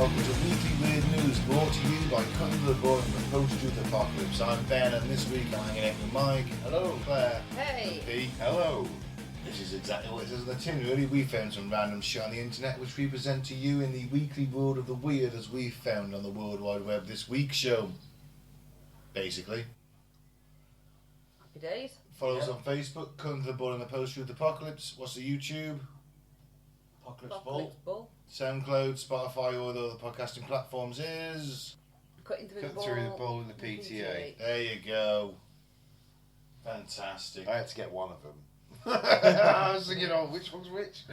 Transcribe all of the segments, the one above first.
welcome to Weekly Weird News, brought to you by colourful and the post-truth apocalypse. I'm Ben, and this week I'm hanging out with Mike. Hello. Claire. Hey. Pete. Hello. This is exactly what it says in the tin, really. We found some random shit on the internet, which we present to you in the weekly world of the weird as we found on the World Wide Web this week show. Basically. Happy days. Follow us on Facebook, colourful and the post-truth apocalypse. What's the YouTube? Apocalypse Ball. SoundCloud, Spotify, all the other podcasting platforms is... Cutting through the ball in the PTA. There you go. Fantastic. I had to get one of them. I was thinking, which one's which?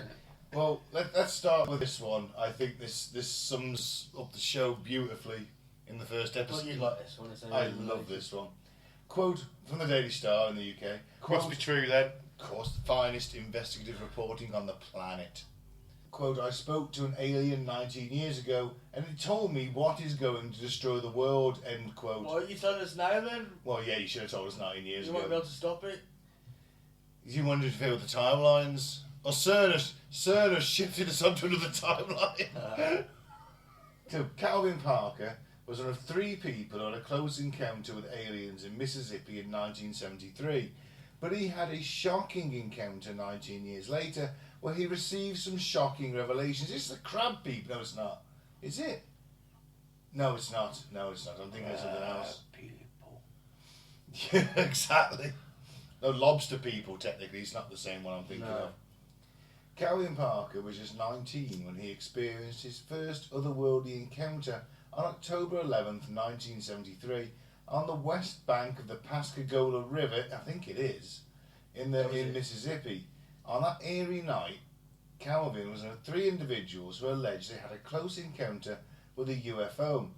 Well, let's start with this one. I think this sums up the show beautifully in the first episode. Well, you like this one, isn't it? I love this one. Quote from the Daily Star in the UK. Must be true then. Of course, the finest investigative reporting on the planet. Quote, I spoke to an alien 19 years ago and he told me what is going to destroy the world, end quote. Why are you telling us now then? Well, yeah, you should have told us 19 years You ago. won't be able to stop it? You wanted to fill the timelines? Or CERN has shifted us onto another timeline. So, Calvin Parker was one of 3 people who had a close encounter with aliens in Mississippi in 1973. But he had a shocking encounter 19 years later where he received some shocking revelations. It's the crab people. No, it's not. Is it? No, it's not. I'm thinking of something else. People. Yeah, exactly. No, lobster people, technically. It's not the same one I'm thinking of. Calvin Parker was just 19 when he experienced his first otherworldly encounter on October 11th, 1973, on the west bank of the Pascagoula River, I think it is, in Mississippi. On that eerie night, Calvin was one of 3 individuals who alleged they had a close encounter with a UFO.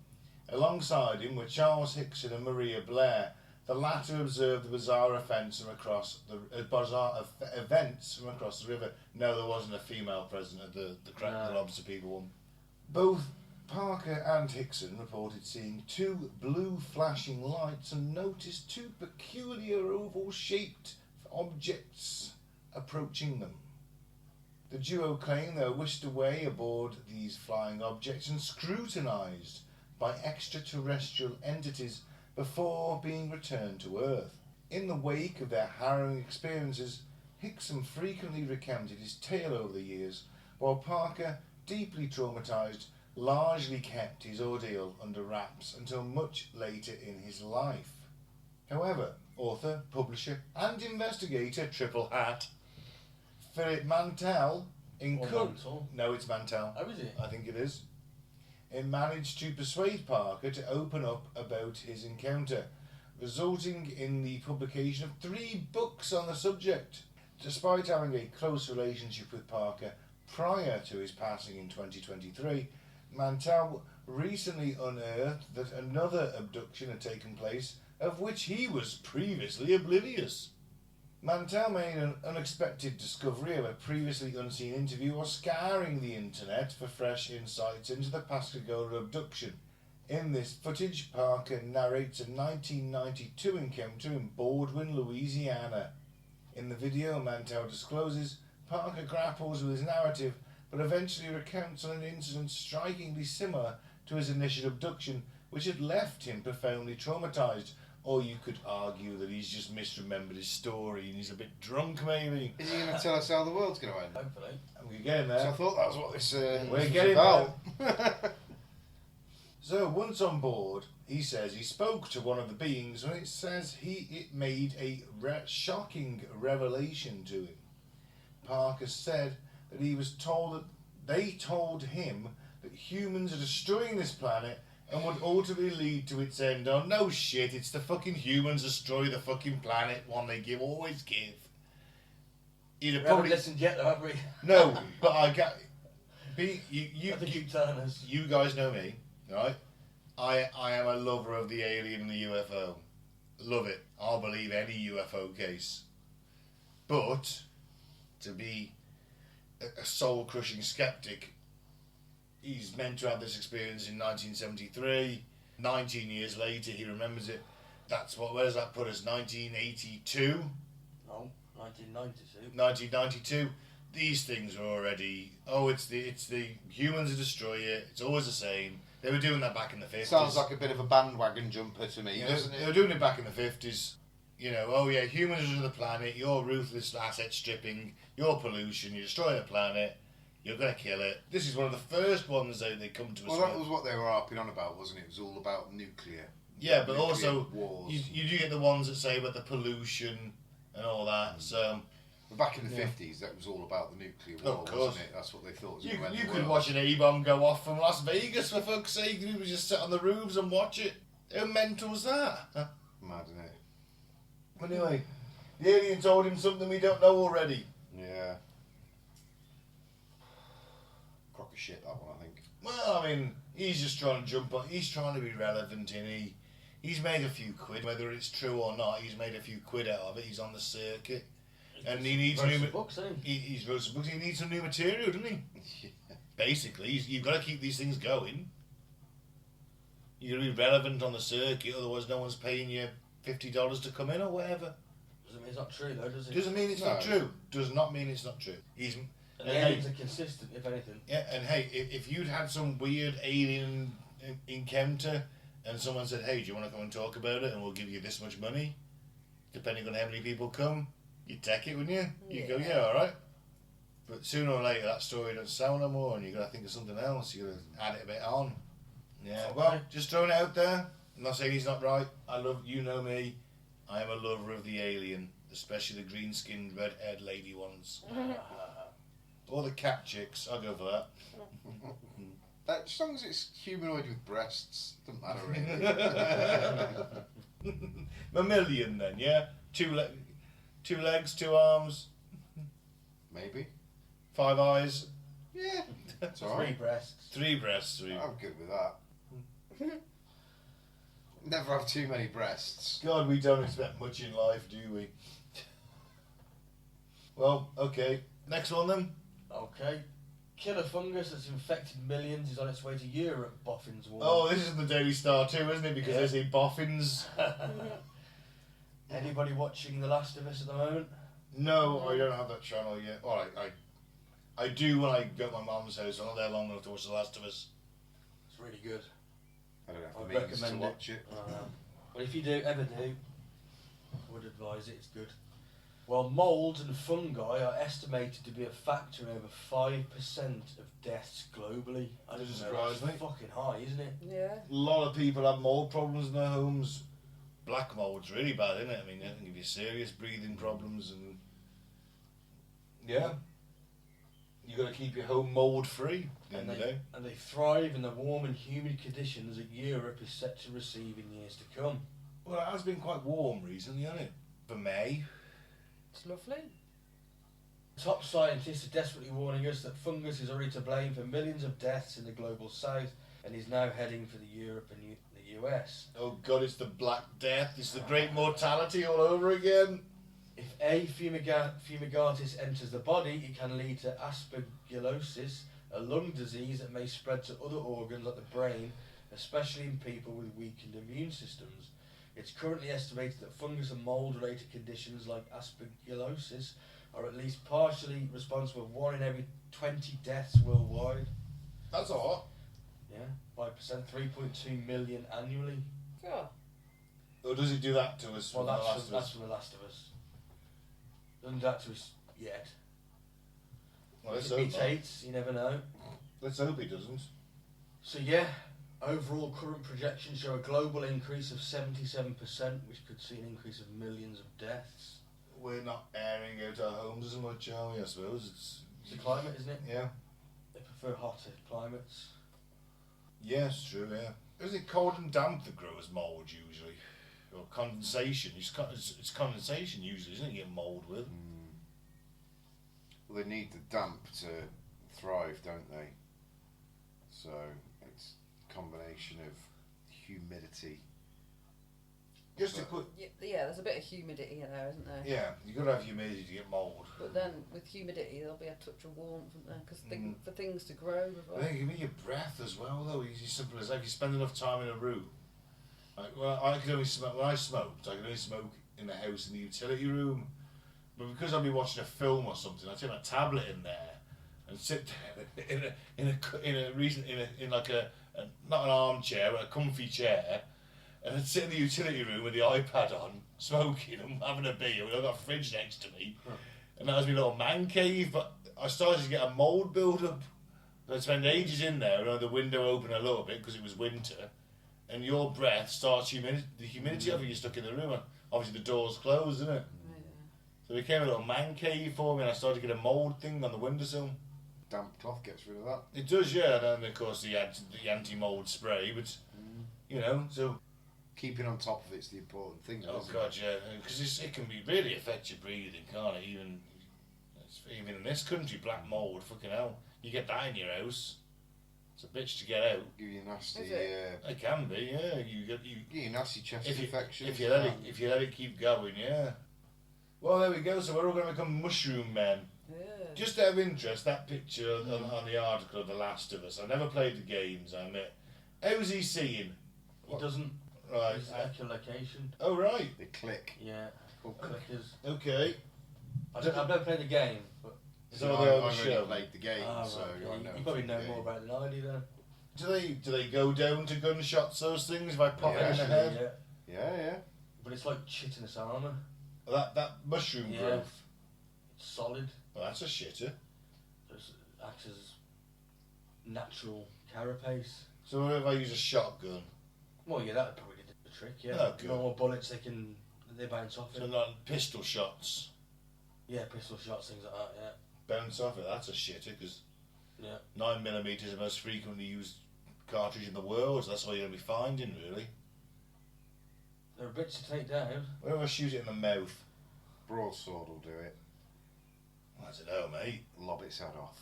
Alongside him were Charles Hickson and Maria Blair. The latter observed the bizarre events from across the river. No, there wasn't a female present at the lobster people one. Both Parker and Hickson reported seeing 2 blue flashing lights and noticed 2 peculiar oval-shaped objects approaching them. The duo claimed they were whisked away aboard these flying objects and scrutinised by extraterrestrial entities before being returned to Earth. In the wake of their harrowing experiences, Hickson frequently recounted his tale over the years, while Parker, deeply traumatised, largely kept his ordeal under wraps until much later in his life. However, author, publisher and investigator, triple hat, Philip Mantel No, it's Mantel. Oh, is it? I think it is. It managed to persuade Parker to open up about his encounter, resulting in the publication of 3 books on the subject. Despite having a close relationship with Parker prior to his passing in 2023, Mantel recently unearthed that another abduction had taken place, of which he was previously oblivious. Mantel made an unexpected discovery of a previously unseen interview while scouring the internet for fresh insights into the Pascagoula abduction. In this footage, Parker narrates a 1992 encounter in Baldwin, Louisiana. In the video, Mantel discloses Parker grapples with his narrative, but eventually recounts on an incident strikingly similar to his initial abduction, which had left him profoundly traumatised. Or you could argue that he's just misremembered his story and he's a bit drunk, maybe. Is he going to tell us how the world's going to end? Hopefully. We're getting there. So I thought that was what this We're was getting about. So once on board, he says he spoke to one of the beings and it says it made a shocking revelation to him. Parker said that he was told that they told him that humans are destroying this planet and would ultimately lead to its end. Oh no shit, it's the fucking humans destroy the fucking planet one they always give. We haven't listened yet though, have we? No, but I got... I think you telling us. You guys know me, right? I am a lover of the alien and the UFO. Love it. I'll believe any UFO case. But to be a soul-crushing skeptic, he's meant to have this experience in 1973. 19 years later, he remembers it. Where does that put us? 1982? No, 1992. 1992. these things are already. Oh, it's the humans who destroy it. It's always the same. They were doing that back in the 50s. Sounds like a bit of a bandwagon jumper to me, doesn't They it? were doing it back in the 50s. You know, oh yeah, humans are the planet. You're ruthless asset stripping. You're pollution. You destroy the planet. You're gonna kill it. This is one of the first ones that they come to us. Well, that was what they were harping on about, wasn't it? It was all about nuclear. Yeah, but nuclear also wars. you do get the ones that say about the pollution and all that. So But back in the 50s, that was all about the nuclear war, Of course. wasn't it? That's what they thought was you going to end the could world. watch an A-bomb go off from Las Vegas for fuck's sake. You would just sit on the roofs and watch it. How mental's that? Mad, isn't it? Anyway, the alien told him something we don't know already. Yeah. Crock of shit, that one, I think. Well, I mean, he's just trying to jump on. He's trying to be relevant, and he's made a few quid. Whether it's true or not, he's made a few quid out of it. He's on the circuit, and he needs Wrote new. some books, hasn't he? He's wrote some books. He needs some new material, doesn't he? Yeah. Basically, you've got to keep these things going. You've got to be relevant on the circuit, otherwise no one's paying you $50 to come in or whatever. Doesn't mean it's not true, though, does it? Doesn't mean it's not No. true. Does not mean it's not true. He's And the aliens are consistent, if anything. yeah, and hey, if you'd had some weird alien encounter and someone said, hey, do you want to come and talk about it and we'll give you this much money, depending on how many people come, you'd take it, wouldn't you? You'd go, yeah, alright. But sooner or later that story doesn't sell no more and you've got to think of something else, you've got to add it a bit on. Yeah, well, just throwing it out there. I'm not saying he's not right. I love, you know me, I am a lover of the alien, especially the green-skinned, red-haired lady ones. Or the cat chicks, I'll go for that. As long as it's humanoid with breasts, doesn't matter really. Mammalian then, yeah? Two legs, 2 arms, Maybe. 5 eyes, Yeah. It's 3 alright. breasts. 3 breasts, 3. I'm good with that. Never have too many breasts. God, we don't expect much in life, do we? Well, okay. Next one then. Okay. Killer fungus that's infected millions is on its way to Europe, boffins warn. Oh, this is the Daily Star too, isn't it? Because Yeah. there's the boffins. Anybody watching The Last of Us at the moment? No, I don't have that channel yet. Well, I do when I go to my mum's house. I'm not there long enough to watch The Last of Us. It's really good. I don't have I'd the means to recommend watch it. But if you do, ever do, I would advise it, it's good. Well, mould and fungi are estimated to be a factor in over 5% of deaths globally. I Doesn't don't know, surprise that's me. fucking high, isn't it? Yeah. A lot of people have mold problems in their homes. Black mold's really bad, isn't it? I mean, it can give you serious breathing problems and yeah. You got to keep your home mold free. And they thrive in the warm and humid conditions that Europe is set to receive in years to come. Well, it has been quite warm recently, hasn't it? For May. It's lovely. Top scientists are desperately warning us that fungus is already to blame for millions of deaths in the global south and is now heading for the Europe and the US. Oh God, it's the Black Death. It's the Great Mortality all over again. If A. fumigatus enters the body, it can lead to aspergillosis, a lung disease that may spread to other organs like the brain, especially in people with weakened immune systems. It's currently estimated that fungus and mould-related conditions like aspergillosis are at least partially responsible for 1 in every 20 deaths worldwide. That's a lot. Yeah, 5%, 3.2 million annually. God. Or does it do that to us? Well, from The that's Last of from, that's Us? from The Last of Us. Doesn't do that to us yet. Well, let's It hope not. mutates, you never know. Let's hope it doesn't. So yeah, overall current projections show a global increase of 77%, which could see an increase of millions of deaths. We're not airing out our homes as much, are we? I suppose It's the climate, isn't it? Yeah. They prefer hotter climates. Yes, true. Yeah. Is it cold and damp that grows mould usually, or condensation? It's condensation usually, isn't it? You get mould with. Well, they need the damp to thrive, don't they? So it's a combination of humidity. Just to put. Yeah, there's a bit of humidity in there, isn't there? Yeah, you got to have humidity to get mould. But then with humidity, there'll be a touch of warmth, isn't there? Because for things to grow. I think it can be your breath as well, though. It's as simple as that. If you spend enough time in a room, like I could only smoke when I smoked. I could only smoke in the house in the utility room, But because I'll be watching a film or something, I take my tablet in there and sit there in like a not an armchair, but a comfy chair, and I'd sit in the utility room with the iPad on, smoking and having a beer. I've got a fridge next to me, and that was my little man cave. But I started to get a mould build up. I'd spend ages in there, and I had the window open a little bit because it was winter, and your breath starts the humidity of it. You're stuck in the room. And obviously, the door's closed, isn't it? So it became a little man cave for me, and I started to get a mould thing on the windowsill. Damp cloth gets rid of that. It does, yeah. And then, of course, the anti-mould spray, but, you know, so... Keeping on top of it's the important thing, Oh, isn't God, it? yeah. Because it can really affect your breathing, can't it? Even in this country, black mould, fucking hell. You get that in your house, it's a bitch to get out. Give you a nasty... It can be, yeah. give you a nasty chest infection. If you let it keep going, yeah. Well, there we go. So we're all going to become mushroom men. Yeah. Just out of interest, that picture on the article of The Last of Us. I never played the games, I admit. How's he seeing? He doesn't. Right. It's echolocation. Oh, right. They click. Yeah. Called clickers. Okay. I've never played the game, but. So I've they're on the already show. played the game, so right, I know. you probably know the more game. about it than I do, then. Do they go down to gunshots, those things, if I pop Yeah, it in the head? Yeah. Yeah. But it's like chitinous armour. That mushroom Yeah. growth. It's solid. Well, that's a shitter. It acts as natural carapace. So what if I use a shotgun? Well, yeah, that would probably do the trick, yeah. Oh, good. Normal bullets, they bounce off So it. not pistol shots. Yeah, pistol shots, things like that, yeah. Bounce off it, that's a shitter, because Yeah. 9mm is the most frequently used cartridge in the world, so that's all you're going to be finding, really. There are bits to take down. What if I shoot it in the mouth? Broadsword will do it. I don't know, mate. Lob its head off.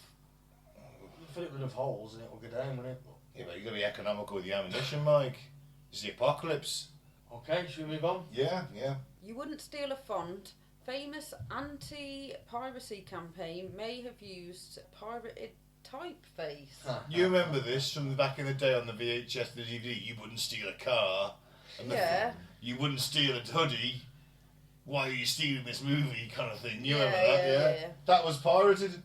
Fill it with enough holes and it will go down, won't it? Yeah, but you've got to be economical with the ammunition, Mike. It's the apocalypse. Okay, should we move on? Yeah. You wouldn't steal a font. Famous anti-piracy campaign may have used pirated typeface. You remember this from back in the day on the VHS and the DVD? You wouldn't steal a car. And Yeah. You wouldn't steal a hoodie. Why are you stealing this movie kind of thing? You Yeah, remember that, yeah. That was pirated.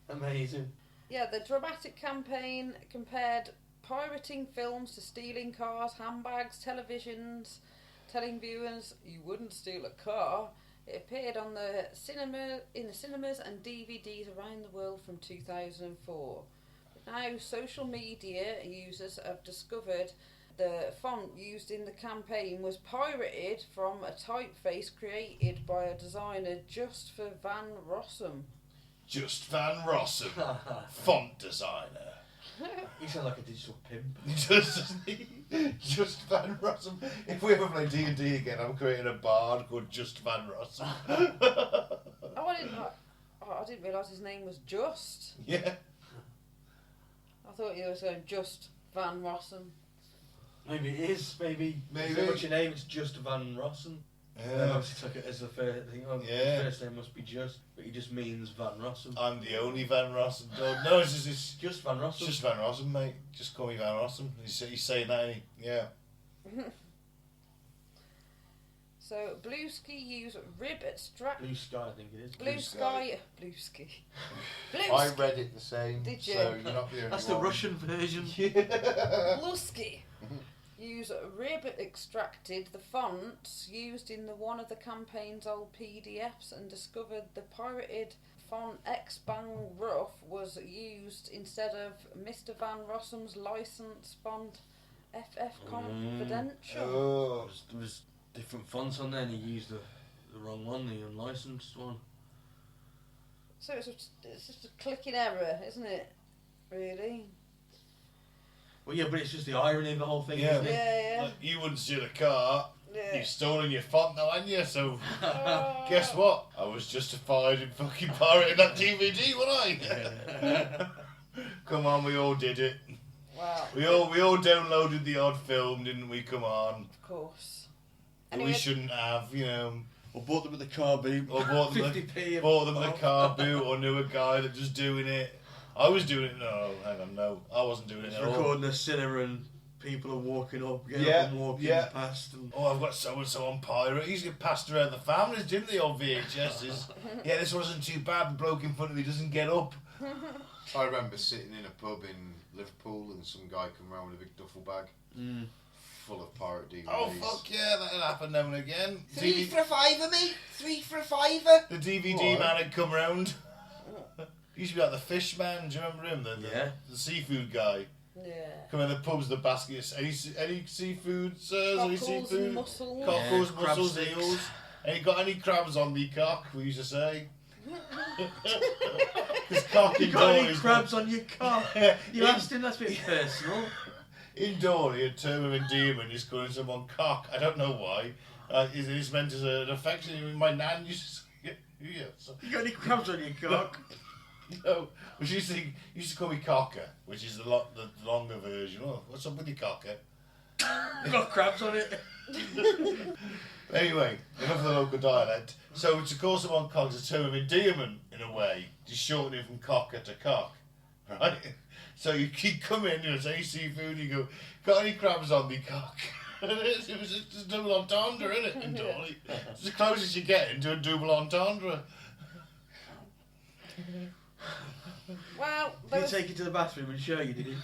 Amazing. Yeah, the dramatic campaign compared pirating films to stealing cars, handbags, televisions, telling viewers you wouldn't steal a car. It appeared on in the cinemas and DVDs around the world from 2004. But now social media users have discovered the font used in the campaign was pirated from a typeface created by a designer just for Van Rossum. Just Van Rossum, font designer. You sound like a digital pimp. Just Van Rossum. If we ever play D&D again, I'm creating a bard called Just Van Rossum. I didn't realise his name was Just. Yeah. I thought he was going Just Van Rossum. Maybe it is. Maybe. Maybe. What's your name? It's just Van Rossum. And obviously took it as the first thing. Oh, Yeah. his first name must be Just, but he just means Van Rossum. I'm the only Van Rossum. No, it's Just Van Rossum. just Van Rossum, mate. Just call me Van Rossum. He's saying that, ain't he? Yeah. So Bluesky use rib extract. Blue Sky, I think it is. Bluesky. I read it the same. Did you? So you're not the only That's one. the Russian version. Bluesky use rib extracted the fonts used in one of the campaign's old PDFs and discovered the pirated font X Bang Rough was used instead of Mr. Van Rossum's licensed font FF Confidential. Oh. There was different fonts on there, and he used the wrong one, the unlicensed one. So it's just a clicking error, isn't it? Really? Well, yeah, but it's just the irony of the whole thing, Yeah. isn't it? Yeah. Like, you wouldn't steal a car. Yeah. You've stolen your font now, haven't you? So, Oh. guess what? I was justified in fucking pirating that DVD, wasn't I? Come on, we all did it. Wow. We all downloaded the odd film, didn't we? Come on. Of course. That we shouldn't have, you know. Or bought them at the car boot. Or bought them 50p. bought them a car boot, or knew a guy that was doing it. I was doing it. No, hang on, no, I wasn't doing it It's at all. recording a cinema and people are walking up, getting Yeah, up and walking yeah. past. And Oh, I've got so-and-so on pirate. He used to get passed around the families, didn't they, on VHSs? Yeah, this wasn't too bad. The bloke in front of me doesn't get up. I remember sitting in a pub in Liverpool and some guy come round with a big duffel bag full of pirate DVDs. Oh, fuck yeah, that'll happen now and again. $3 for a fiver, mate. $3 for a fiver. The DVD man had come round. He used to be like the fish man, do you remember him? The seafood guy. Yeah. Come in the pubs, the baskets. Any seafood, sirs? Any Cockles seafood? and mussels. Cockles, Yeah, crab mussels, sticks. eels. Ain't got any crabs on the cock, we used to say. Because cock you got any indoors. crabs on your cock? You asked him, that's a bit personal. In Dory, a term of endearment is calling someone cock. I don't know why. It's meant as an affection. My nan used to say, yeah, so, You got any crabs on your cock? no, but she used to call me cocker, which is the longer version. Oh, what's up with your cocker? Got crabs on it. Anyway, enough of the local dialect. So to call someone cock is a term of endearment in a way, just shortening from cocker to cock, right? So you come in, say seafood, you go, got any crabs on the cock? It was just a double entendre, isn't it, in Dolly? It's the closest you get to a double entendre. Well, Did there he was, take you to the bathroom and show you, did he?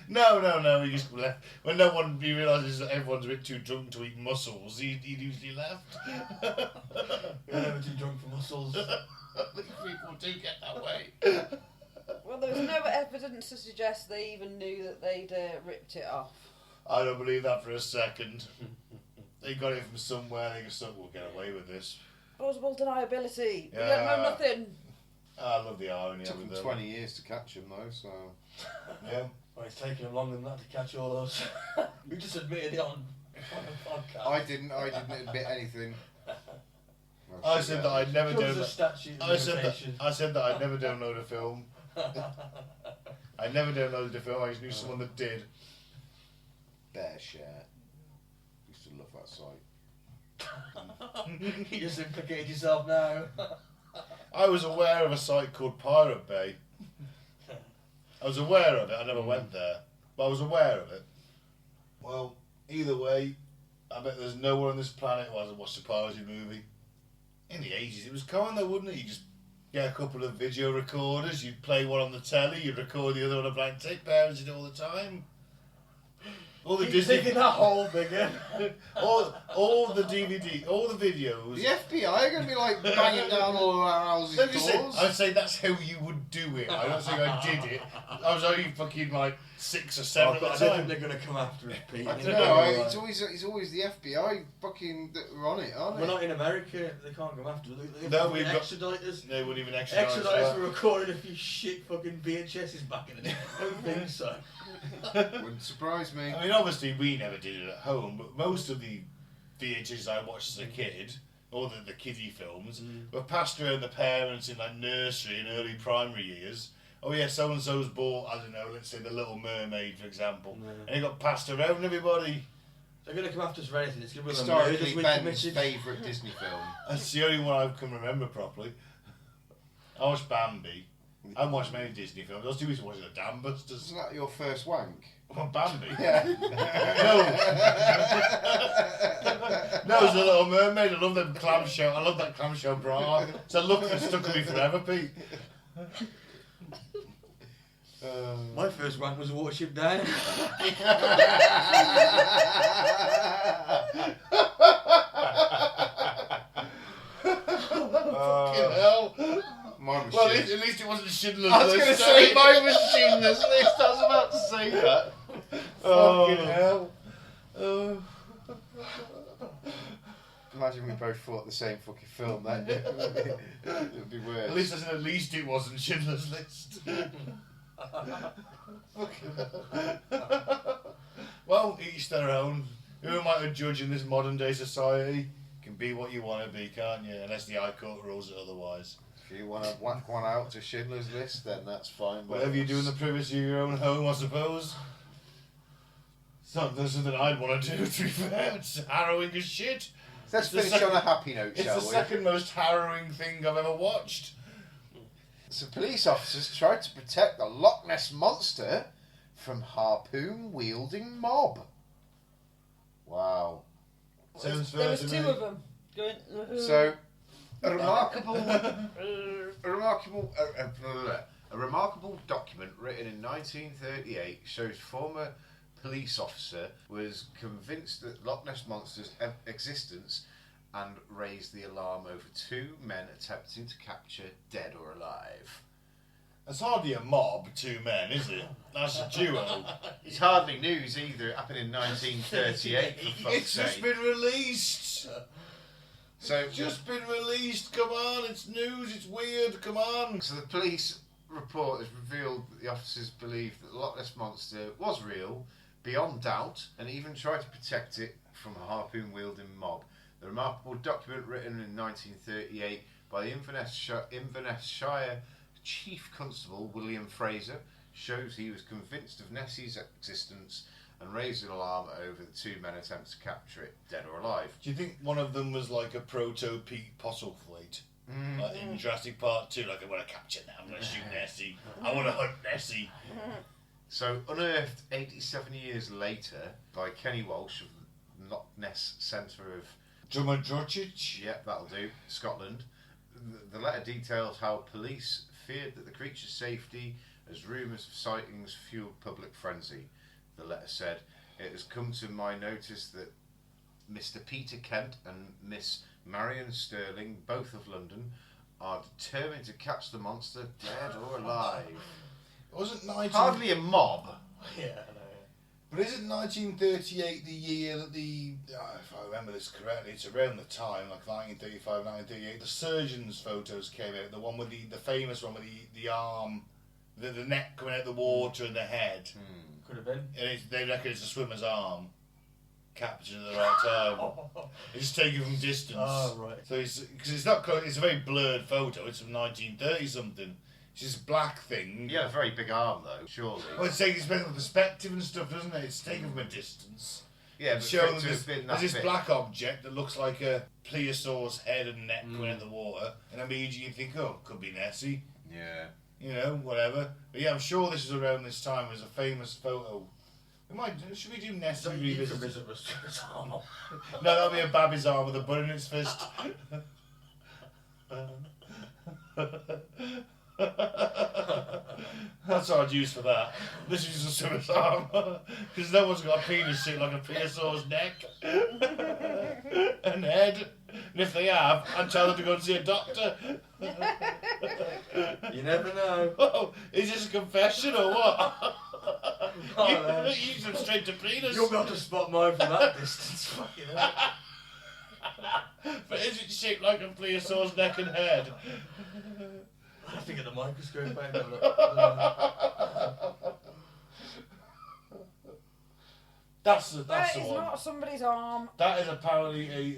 No, he just left. When he realises that everyone's a bit too drunk to eat mussels, he usually left. You're never too drunk for mussels. These people do get that way. well, there was no evidence to suggest they even knew that they'd ripped it off. I don't believe that for a second. They got it from somewhere. They just thought, we'll get away with this. Plausible deniability. We Yeah. don't know nothing. I love the irony It took of them it. 20 years to catch him though, so... Yeah. Well, it's taken him longer than that to catch all those. We just admitted it on a podcast. I didn't admit anything. Well, I shit, said yeah. that I'd never There was a download. statute of I said limitation. that I'd never download a film. I never downloaded a film. I just knew someone that did. Bear share. Used to love that site. You just implicated yourself now. I was aware of a site called Pirate Bay. I was aware of it. I never went there, but I was aware of it. Well, either way, I bet there's no one on this planet who hasn't watched a pirated movie. In the 80s, it was common though, wouldn't it? You just get a couple of video recorders, you'd play one on the telly, you'd record the other on a blank tape. Parents did it all the time. All the Keep Disney, digging that hole bigger. all the DVD, all the videos. The FBI are going to be like banging down all our houses' Don't you say, doors. I'd say that's how you would do it. I don't think I did it. I was only fucking like 6 or 7 I at don't the think time. they're going to come after us, Pete. I don't They're know. gonna be It's like- always the FBI fucking that are on it, aren't they? We're not in America. They can't come after us. They No, fucking we've got- extradite us. They wouldn't even extradite Extradite us us. for recording a few shit fucking VHSs back in the day. I don't think so. Wouldn't surprise me. I mean, obviously we never did it at home, but most of the VHS I watched as a kid, or the kiddie films, were passed around the parents in like nursery and early primary years. Oh yeah, so and so's bought, I don't know, let's say The Little Mermaid, for example, and it got passed around everybody. They're going to come after us for anything. It's going to be the Historically, murders we Ben's committed. favourite Disney film. That's the only one I can remember properly. I watched Bambi. I haven't watched many Disney films. I was too busy watching the Dam Busters. Isn't that your first wank? Well, Bambi. Yeah. No, it's The Little Mermaid. I love them clamshell. I love that clamshell bra. It's a look that's stuck with me forever, Pete. My first wank was a Watership Down. Fucking hell. Mine was Well, shit. at least it wasn't Schindler's I was List. going to say mine was Schindler's List. I was about to say that. Fucking hell. Oh. Imagine we both thought the same fucking film. Then it would be worse. At least it wasn't Schindler's List. Fucking hell. Well, each their own. Who am I to judge in this modern day society? You can be what you want to be, can't you? Unless the High Court rules it otherwise. If you want to whack one out to Schindler's List, then that's fine. but Whatever you do in the privacy of your own home, I suppose. It's not something I'd want to do, to be fair. It's harrowing as shit. Let's It's the finish second- on a happy note, It's shall the we? second most harrowing thing I've ever watched. Some police officers tried to protect the Loch Ness Monster from harpoon-wielding mob. Wow. Sounds There fair was to two me. of them going. So, a remarkable document written in 1938 shows former police officer was convinced that Loch Ness Monster's existence and raised the alarm over two men attempting to capture dead or alive. That's hardly a mob, two men, is it? That's a duo. It's hardly news either. It happened in 1938, for fuck's It's just sake. been released. So, It's just been released. Come on, it's news. It's weird. Come on. so the police report has revealed that the officers believed that the Loch Ness Monster was real, beyond doubt, and even tried to protect it from a harpoon-wielding mob. The remarkable document written in 1938 by the Inverness Shire Chief Constable William Fraser shows he was convinced of Nessie's existence and raised an alarm over the two men attempting to capture it, dead or alive. Do you think one of them was like a proto-Pete Postlethwaite? Like in Jurassic Park 2, like, I want to capture that, I'm going to shoot Nessie, I want to hunt Nessie. So, unearthed 87 years later by Kenny Walsh of the Loch Ness Centre of... Drummadrochich? Yep, that'll do. Scotland. The letter details how police feared that the creature's safety as rumours of sightings fueled public frenzy. The letter said, "It has come to my notice that Mr. Peter Kent and Miss Marion Sterling, both of London, are determined to catch the monster, dead or alive." It wasn't 19... Hardly a mob. Yeah, I know. But isn't 1938 the year that if I remember this correctly, it's around the time, like 1935, 1938, the surgeon's photos came out, the one with the famous one with the arm, the neck coming out the water and the head. Could have been. And they reckon it's a swimmer's arm, captured at the right time. It's taken from distance. Oh, right. So because it's not close, it's a very blurred photo, it's from 1930 something. It's this black thing. He had a very big arm though, surely. Well, it's taken from perspective and stuff, doesn't it? It's taken from a distance. Yeah, but Showing for it to have been there's that this big. black object that looks like a plesiosaur's head and neck going in the water, and immediately you think, oh, could be Nessie, Yeah. you know, whatever. But yeah, I'm sure this was around this time. There's a famous photo. Should we do Nessie So you could revisited? visit Mr. arm. No, that'll be a baby's arm with a bun in its fist. That's our use for that. This is a swimmer's arm. Because no one's got a penis shaped like a plesiosaur's neck and head. And if they have, I'd tell them to go and see a doctor. You never know. Oh, is this a confession or what? Oh, no. You them straight to penis. You'll be able to spot mine from that distance. Fucking hell. But is it shaped like a plesiosaur's neck and head? I have to get the microscope back. That's the That is one. not somebody's arm. That is apparently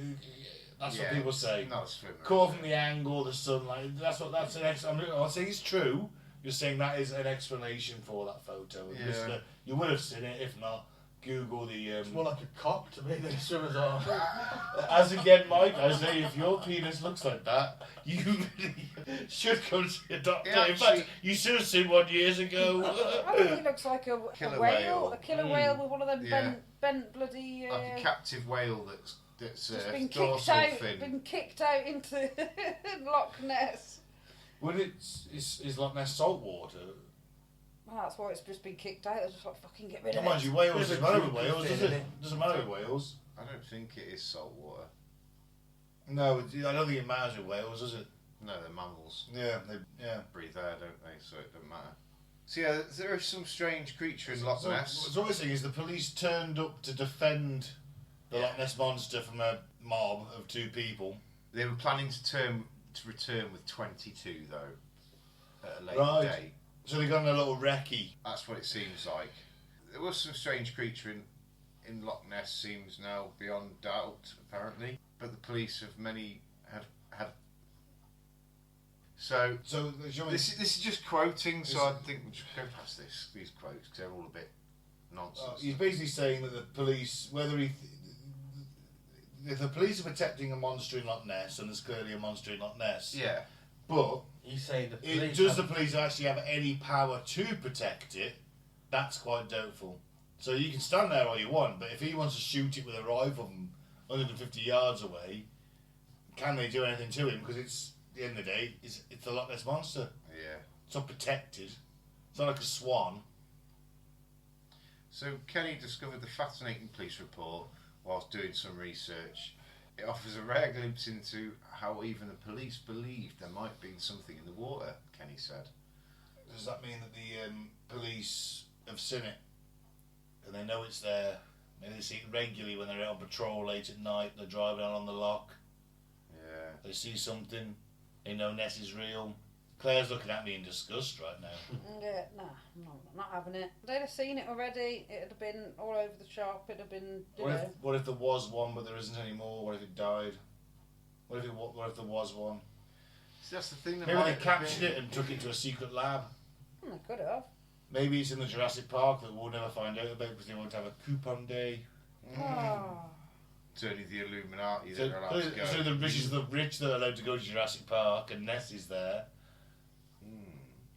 that's what Yeah, people say. Not a swimmer. Caught from the angle, the sunlight. That's an I'll say it's true. You're saying that is an explanation for that photo. Yeah. Listener, you would have seen it. If not, Google the. It's more like a cock to me than a swimmer's arm. As again, Mike, I say if your penis looks like that, you really should go and see a doctor. Yeah, In actually- fact, you should have seen one years ago. I think he looks like a Killer whale, whale. a killer whale with one of them Yeah. bent bloody. Like a captive whale that's just been kicked dorsal out, fin. been kicked out into Loch Ness. Would is Loch Ness salt water? Well, that's why it's just been kicked out. They're just like, fucking get rid Don't of mind it. you, Wales There's doesn't a matter with group Wales, of does thing, it? Doesn't matter with Wales. I don't think it is salt water. No, I don't think it matters with Wales, does it? No, they're mammals. Yeah, yeah. Breathe air, don't they? So it doesn't matter. So yeah, there is some strange creature in Loch So, Ness. what we're saying is the police turned up to defend the Loch Ness monster from a mob of two people. They were planning to return with 22 though, at a later Right. date. So they got in a little recce. That's what it seems like. There was some strange creature in Loch Ness, seems now beyond doubt, apparently. But the police have had. So So this is just quoting. So I think we'll just go past these quotes because they're all a bit nonsense. he's basically saying that the police, if the police are protecting a monster in Loch Ness, and there's clearly a monster in Loch Ness, Yeah. but You say the police. does the police actually have any power to protect it, That's quite doubtful. So you can stand there all you want, but if he wants to shoot it with a rifle from 150 yards away, can they do anything to him? Because it's, at the end of the day, it's a Loch Ness Monster. Yeah. It's not protected. It's not like a swan. So Kenny discovered the fascinating police report whilst doing some research. It offers a rare glimpse into how even the police believed there might be something in the water, Kenny said. Does that mean that the police have seen it? And they know it's there? Maybe they see it regularly when they're out on patrol late at night, they're driving out on the loch. Yeah. They see something, they know Nessie's real. Claire's looking at me in disgust right now. Yeah, nah, no, not having it. They'd have seen it already. It'd have been all over the shop. It'd have been, What if there was one but there isn't anymore? What if it died? What if there was one? See, that's the thing. Maybe they captured it and took it to a secret lab. They could have. Maybe it's in the Jurassic Park that we'll never find out about because they won't have a coupon day. Oh. It's only the Illuminati So, that are allowed to go. so the rich are the rich that are allowed to go to Jurassic Park and Nessie's there.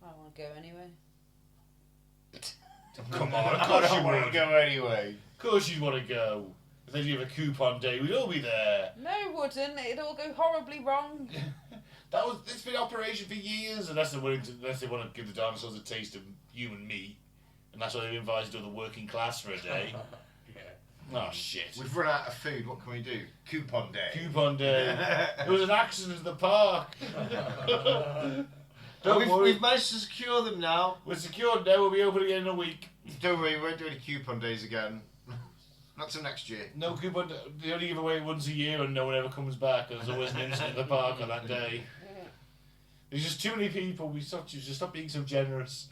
I want to go anyway. Come on, of course you would. Go anyway. Of course you'd want to go. If they give a coupon day, we'd all be there. No, it wouldn't. It'd all go horribly wrong. It's been in operation for years, unless they want to give the dinosaurs a taste of human meat, and that's why they've invited to the working class for a day. Oh shit! We've run out of food. What can we do? Coupon day. Coupon day. There was an accident in the park. Don't worry. We've managed to secure them now. We're secured now. We'll be open again in a week. Don't worry, we won't do any coupon days again. Not till next year. No coupon. They only give away once a year, and no one ever comes back. And there's always an incident in the park on that day. There's just too many people. You just stop being so generous.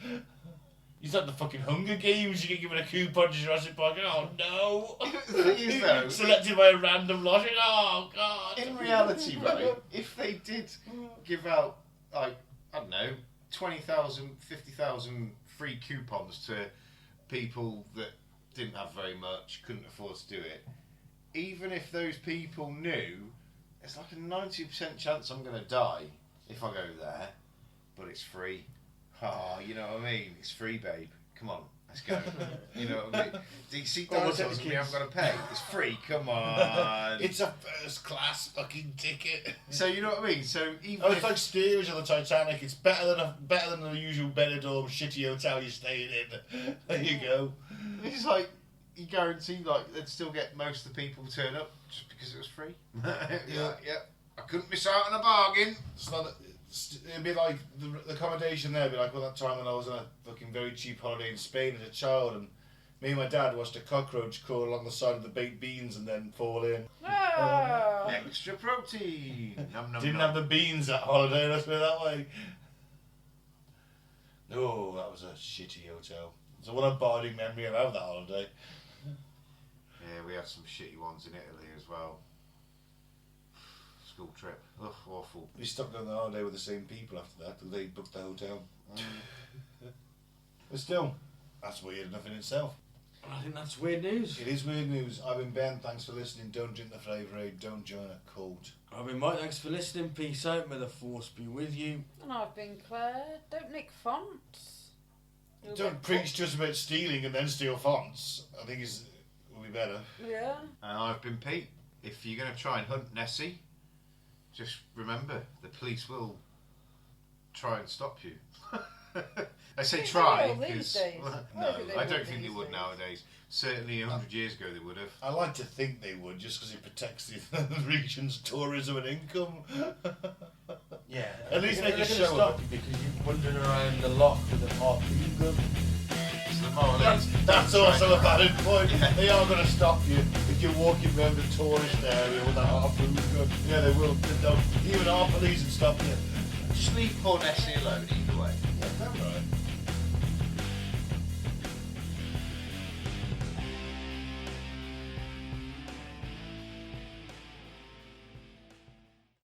It's like the fucking Hunger Games. You get given a coupon to Jurassic Park. Oh no! The thing is, though, selected by a random lot. Oh god! In reality, right? If they did give out, like, I don't know, 20,000, 50,000 free coupons to people that didn't have very much, couldn't afford to do it, even if those people knew, it's like a 90% chance I'm going to die if I go there, but it's free. Oh, you know what I mean? It's free, babe. Come on, let's go. You know what I mean? Do you see dinosaurs and we haven't got to pay? It's free, come on. It's a first class fucking ticket. So you know what I mean? So even it's like steerage on the Titanic. It's better than the usual Benidorm shitty hotel you're staying in. There you go. It's like you guarantee like they'd still get most of the people to turn up just because it was free. Yeah. I couldn't miss out on a bargain. It'd be like the accommodation there. It'd be like that time when I was on a fucking very cheap holiday in Spain as a child, and me and my dad watched a cockroach crawl along the side of the baked beans and then fall in. Oh. Extra protein. Didn't have the beans that holiday. Let's put it that way. No, that was a shitty hotel. So what a abiding memory I have of that holiday. Yeah, we had some shitty ones in Italy as well. School trip. Ugh, awful. We stopped on the holiday with the same people after that. They booked the hotel. But still, that's weird enough in itself. I think that's weird news. It is weird news. I've been Ben. Thanks for listening. Don't drink the flavour aid. Don't join a cult. I've been Mike. Thanks for listening. Peace out. May the force be with you. And I've been Claire. Don't nick fonts. Don't preach to us about stealing and then steal fonts. I think it will be better. Yeah. And I've been Pete. If you're going to try and hunt Nessie, just remember, the police will try and stop you. I say try, because no, I don't think they would nowadays. Certainly 100 years ago they would have. I like to think they would, just because it protects the region's tourism and income. Yeah. At least they can show show stop up. you because you're wandering around the loch with a harpoon gun. That's also a valid point. They are going to stop you if you're walking around the tourist area with a harpoon gun. Yeah, they will. Even our police would stop you. Just leave poor Nessie alone either way. Yeah, right.